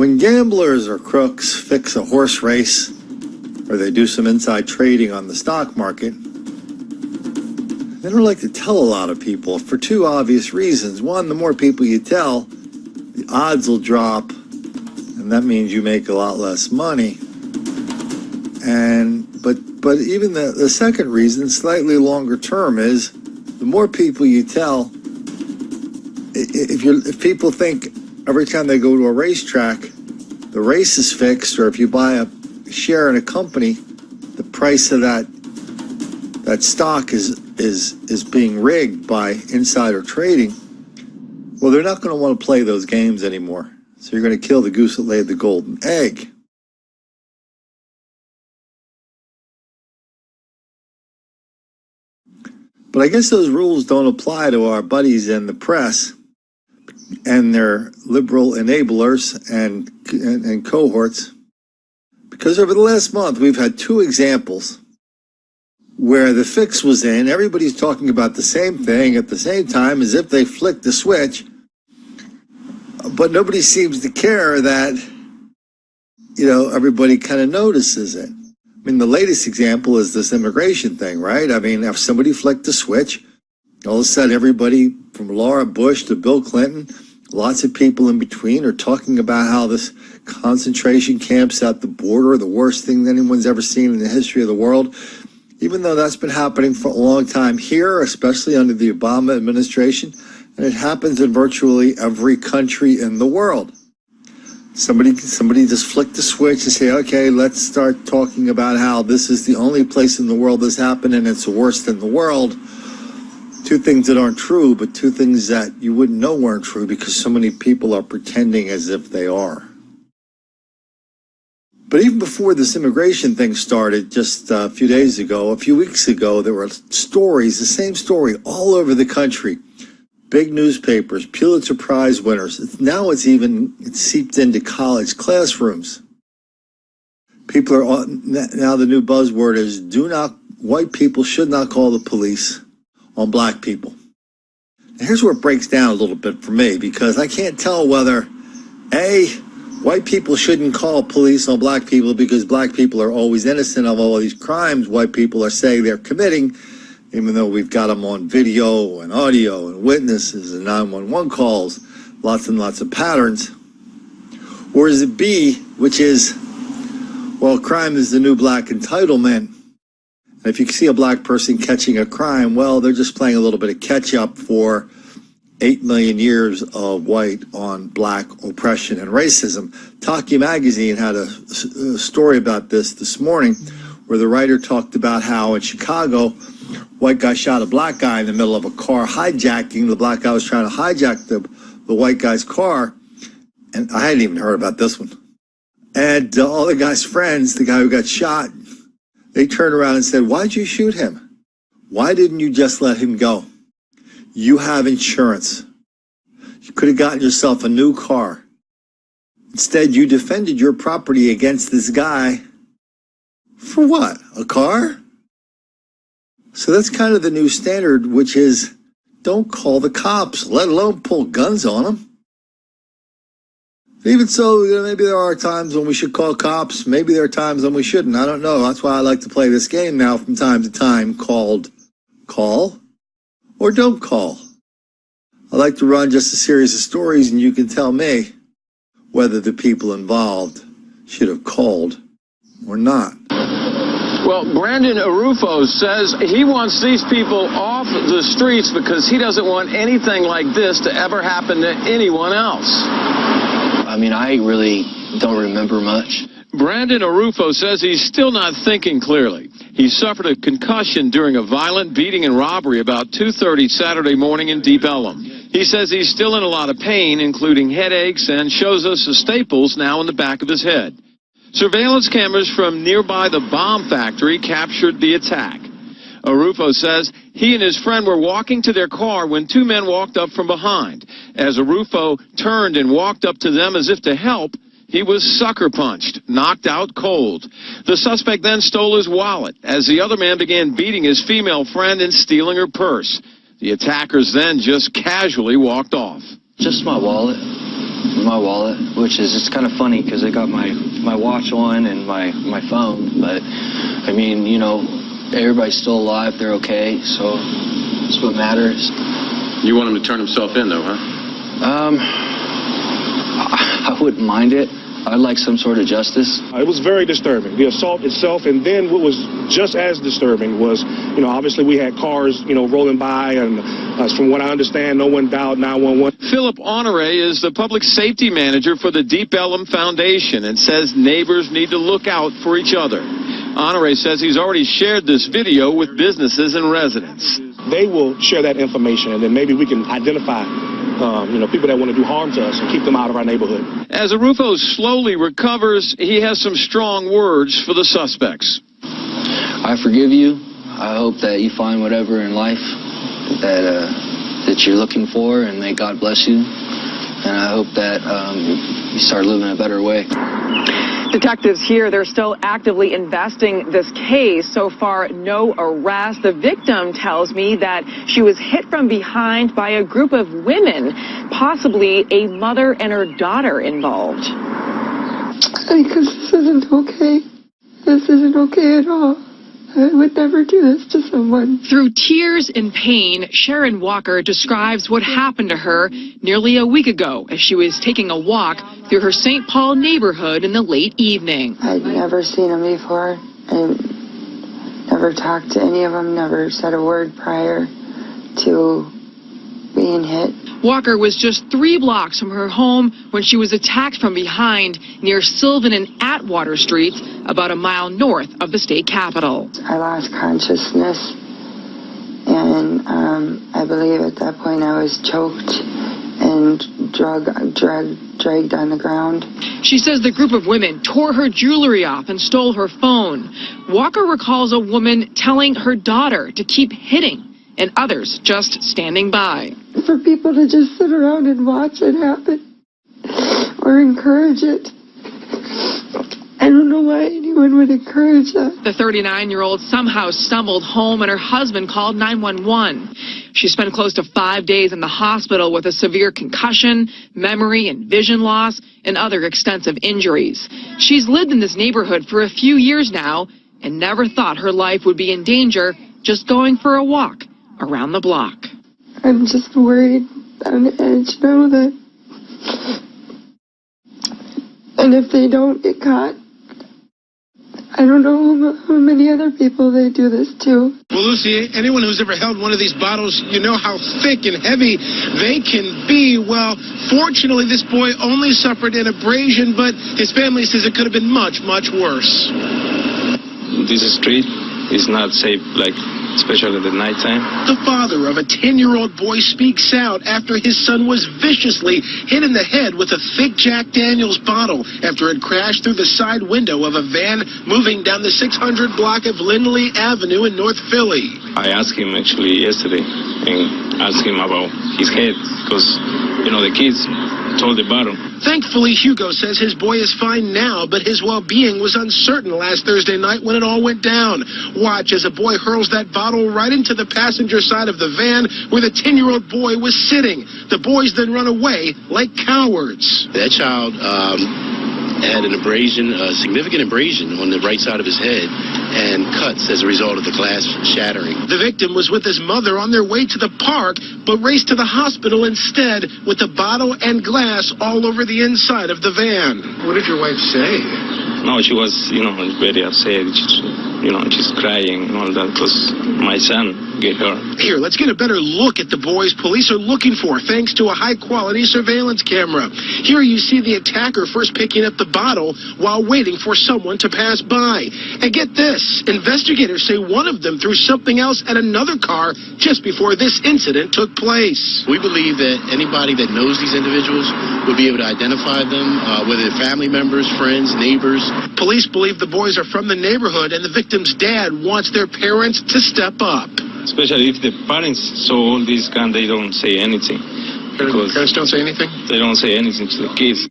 When gamblers or crooks fix a horse race, or they do some inside trading on the stock market, they don't like to tell a lot of people for two obvious reasons. One, the more people you tell, the odds will drop, and that means you make a lot less money. But even the second reason, slightly longer term, is the more people you tell, if people think every time they go to a racetrack, the race is fixed, or if you buy a share in a company, the price of that stock is being rigged by insider trading, well, they're not going to want to play those games anymore. So you're going to kill the goose that laid the golden egg. But I guess those rules don't apply to our buddies in the press and their liberal enablers and cohorts, because over the last month we've had two examples where the fix was in. Everybody's talking about the same thing at the same time as if they flicked the switch, but nobody seems to care that, everybody kind of notices it. I mean, the latest example is this immigration thing, right? I mean, if somebody flicked the switch, all of a sudden everybody from Laura Bush to Bill Clinton, lots of people in between, are talking about how this concentration camps at the border are the worst thing anyone's ever seen in the history of the world, even though that's been happening for a long time here, especially under the Obama administration, and it happens in virtually every country in the world. Somebody just flicked the switch and say, okay, let's start talking about how this is the only place in the world this happened and it's the worst in the world. Two things that aren't true, but two things that you wouldn't know weren't true because so many people are pretending as if they are. But even before this immigration thing started, just a few weeks ago, there were stories, the same story all over the country. Big newspapers, Pulitzer Prize winners. Now it's seeped into college classrooms. People are, now the new buzzword is white people should not call the police on black people. And here's where it breaks down a little bit for me, because I can't tell whether, A, white people shouldn't call police on black people because black people are always innocent of all of these crimes white people are saying they're committing, even though we've got them on video and audio and witnesses and 911 calls, lots and lots of patterns. Or is it B, which is, well, crime is the new black entitlement. And if you see a black person catching a crime, well, they're just playing a little bit of catch up for 8 million years of white on black oppression and racism. Talkie Magazine had a story about this morning, where the writer talked about how in Chicago, white guy shot a black guy in the middle of a car hijacking. The black guy was trying to hijack the white guy's car. And I hadn't even heard about this one. And all the guy's friends, the guy who got shot, they turned around and said, why'd you shoot him? Why didn't you just let him go? You have insurance. You could have gotten yourself a new car. Instead, you defended your property against this guy. For what? A car? So that's kind of the new standard, which is don't call the cops, let alone pull guns on them. Even so, maybe there are times when we should call cops. Maybe there are times when we shouldn't. I don't know. That's why I like to play this game now from time to time called Call or Don't Call. I like to run just a series of stories, and you can tell me whether the people involved should have called or not. Well, Brandon Arufo says he wants these people off the streets because he doesn't want anything like this to ever happen to anyone else. I mean, I really don't remember much. Brandon Arufo says he's still not thinking clearly. He suffered a concussion during a violent beating and robbery about 2:30 Saturday morning in Deep Ellum. He says he's still in a lot of pain, including headaches, and shows us the staples now in the back of his head. Surveillance cameras from nearby the bomb factory captured the attack. Arufo says he and his friend were walking to their car when two men walked up from behind. As Arufo turned and walked up to them as if to help, he was sucker punched, knocked out cold. The suspect then stole his wallet as the other man began beating his female friend and stealing her purse. The attackers then just casually walked off. Just my wallet. my wallet, which is, it's kind of funny because I got my watch on and my phone, but I mean, you know, everybody's still alive, they're okay, so that's what matters. You want him to turn himself in, though, huh? I wouldn't mind it. I'd like some sort of justice. It was very disturbing, the assault itself, and then what was just as disturbing was, you know, obviously we had cars, you know, rolling by, and from what I understand, no one dialed 911. Philip Honore is the public safety manager for the Deep Ellum Foundation and says neighbors need to look out for each other. Honore says he's already shared this video with businesses and residents. They will share that information, and then maybe we can identify you know, people that want to do harm to us and keep them out of our neighborhood. As Arufo slowly recovers, he has some strong words for the suspects. I forgive you. I hope that you find whatever in life that you're looking for, and may God bless you. And I hope that you start living a better way. Detectives here, they're still actively investing this case. So far, no arrest. The victim tells me that she was hit from behind by a group of women, possibly a mother and her daughter involved. Because this isn't okay. This isn't okay at all. I would never do this to someone. Through tears and pain, Sharon Walker describes what happened to her nearly a week ago as she was taking a walk through her St. Paul neighborhood in the late evening. I'd never seen them before. I never talked to any of them, never said a word prior to being hit. Walker was just 3 blocks from her home when she was attacked from behind near Sylvan and Atwater Streets, about a mile north of the state capitol. I lost consciousness, and I believe at that point I was choked and dragged on the ground. She says the group of women tore her jewelry off and stole her phone. Walker recalls a woman telling her daughter to keep hitting, and others just standing by. For people to just sit around and watch it happen or encourage it, I don't know why anyone would encourage that. The 39-year-old somehow stumbled home and her husband called 911. She spent close to 5 days in the hospital with a severe concussion, memory and vision loss, and other extensive injuries. She's lived in this neighborhood for a few years now and never thought her life would be in danger just going for a walk around the block. I'm just worried on the edge, know that. And if they don't get caught, I don't know how many other people they do this to. Well, Lucy, anyone who's ever held one of these bottles, you know how thick and heavy they can be. Well, fortunately, this boy only suffered an abrasion, but his family says it could have been much, much worse. This street is not safe, like, especially at the nighttime. The father of a 10-year-old boy speaks out after his son was viciously hit in the head with a thick Jack Daniels bottle after it crashed through the side window of a van moving down the 600 block of Lindley Avenue in North Philly. I asked him actually yesterday and asked him about his head because, you know, the kids told the bottle. Thankfully, Hugo says his boy is fine now, but his well-being was uncertain last Thursday night when it all went down. Watch as a boy hurls that bottle right into the passenger side of the van where the 10-year-old boy was sitting. The boys then run away like cowards. That child had an abrasion, a significant abrasion on the right side of his head, and cuts as a result of the glass shattering. The victim was with his mother on their way to the park, but raced to the hospital instead with the bottle and glass all over the inside of the van. What did your wife say? No, she was, you know, very upset. She's crying and all that because my son get hurt. Here, let's get a better look at the boys police are looking for, thanks to a high-quality surveillance camera. Here you see the attacker first picking up the bottle while waiting for someone to pass by. And get this, investigators say one of them threw something else at another car just before this incident took place. We believe that anybody that knows these individuals would be able to identify them, whether they're family members, friends, neighbors. Police believe the boys are from the neighborhood and the victim's dad wants their parents to step up. Especially if the parents saw all this gun, they don't say anything. Parents don't say anything? They don't say anything to the kids.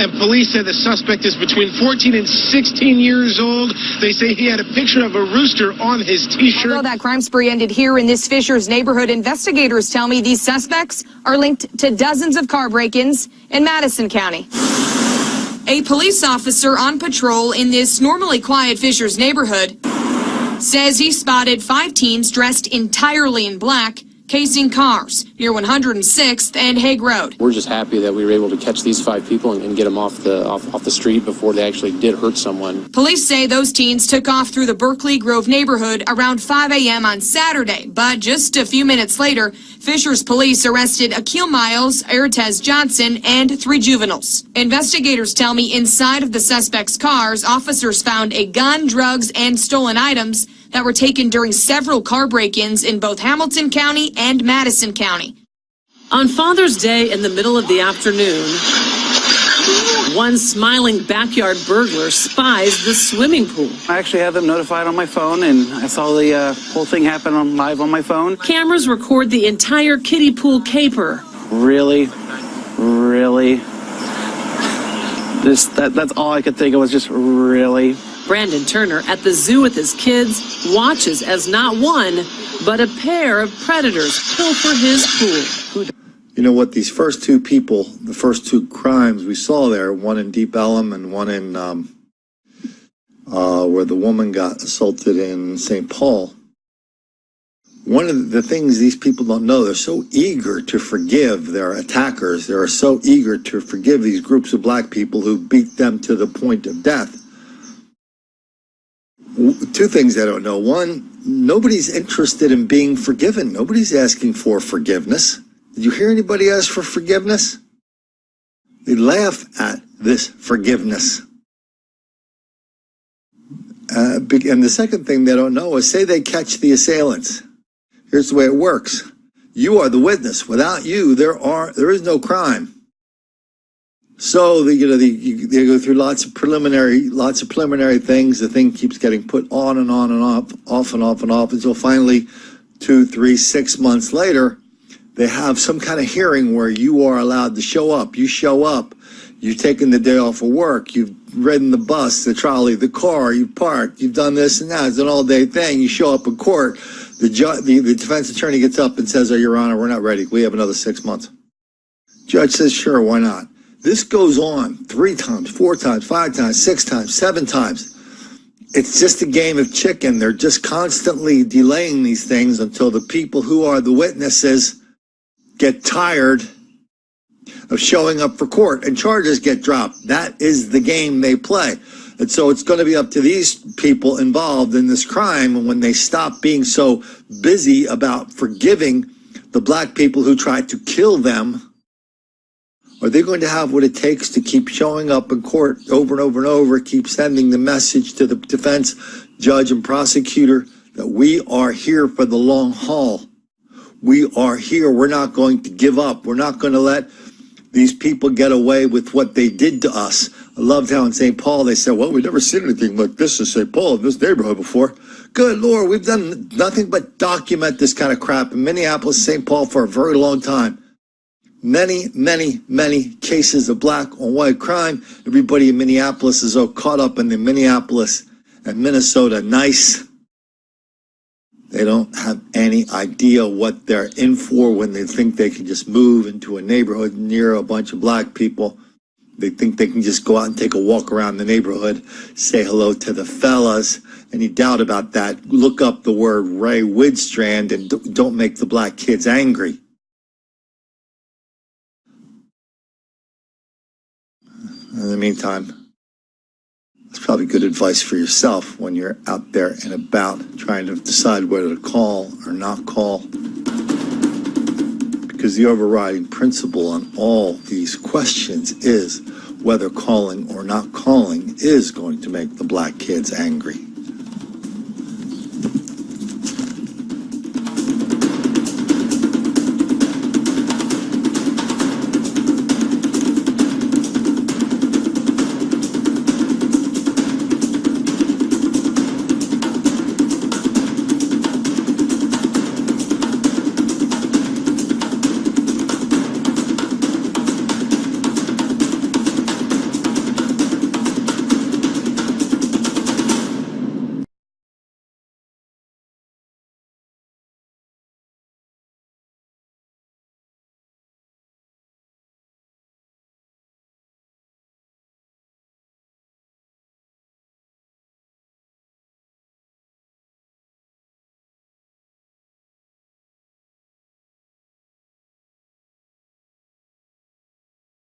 And police say the suspect is between 14 and 16 years old. They say he had a picture of a rooster on his T-shirt. Although that crime spree ended here in this Fishers neighborhood, investigators tell me these suspects are linked to dozens of car break-ins in Madison County. A police officer on patrol in this normally quiet Fishers neighborhood says he spotted 5 teens dressed entirely in black casing cars near 106th and Hague Road. We're just happy that we were able to catch these 5 people and get them off the street before they actually did hurt someone. Police say those teens took off through the Berkeley Grove neighborhood around 5 a.m. on Saturday, but just a few minutes later, Fishers police arrested Akil Miles, Ertez Johnson, and 3 juveniles. Investigators tell me inside of the suspects' cars, officers found a gun, drugs, and stolen items that were taken during several car break-ins in both Hamilton County and Madison County. On Father's Day in the middle of the afternoon, one smiling backyard burglar spies the swimming pool. I actually have them notified on my phone, and I saw the whole thing happen live on my phone. Cameras record the entire kiddie pool caper. Really? That's all I could think of was just really. Brandon Turner at the zoo with his kids watches as not one, but a pair of predators pilfer his pool. You know what? These first 2 people, the first 2 crimes we saw there, one in Deep Ellum and one in where the woman got assaulted in St. Paul. One of the things these people don't know, they're so eager to forgive their attackers. They are so eager to forgive these groups of black people who beat them to the point of death. 2 things I don't know. One, nobody's interested in being forgiven. Nobody's asking for forgiveness. Did you hear anybody ask for forgiveness? They laugh at this forgiveness. And the second thing they don't know is, say they catch the assailants. Here's the way it works. You are the witness. Without you, there is no crime. So they go through lots of preliminary things. The thing keeps getting put on and on and off until finally 2, 3, 6 months later, they have some kind of hearing where you are allowed to show up. You show up. You've taken the day off of work. You've ridden the bus, the trolley, the car. You've parked. You've done this and that. It's an all-day thing. You show up in court. The defense attorney gets up and says, "Oh, Your Honor, we're not ready. We have another 6 months." Judge says, "Sure, why not?" This goes on 3 times, 4 times, 5 times, 6 times, 7 times. It's just a game of chicken. They're just constantly delaying these things until the people who are the witnesses get tired of showing up for court and charges get dropped. That is the game they play. And so it's going to be up to these people involved in this crime, and when they stop being so busy about forgiving the black people who tried to kill them, are they going to have what it takes to keep showing up in court over and over and over, keep sending the message to the defense, judge, and prosecutor that we are here for the long haul? We are here. We're not going to give up. We're not going to let these people get away with what they did to us. I loved how in St. Paul they said, "Well, we've never seen anything like this in St. Paul, in this neighborhood before." Good Lord, we've done nothing but document this kind of crap in Minneapolis, St. Paul for a very long time. Many, many, many cases of black on white crime. Everybody in Minneapolis is so caught up in the Minneapolis and Minnesota nice. They don't have any idea what they're in for when they think they can just move into a neighborhood near a bunch of black people. They think they can just go out and take a walk around the neighborhood, say hello to the fellas. Any doubt about that, look up the word Ray Widstrand and don't make the black kids angry. In the meantime, it's probably good advice for yourself when you're out there and about trying to decide whether to call or not call. Because the overriding principle on all these questions is whether calling or not calling is going to make the black kids angry.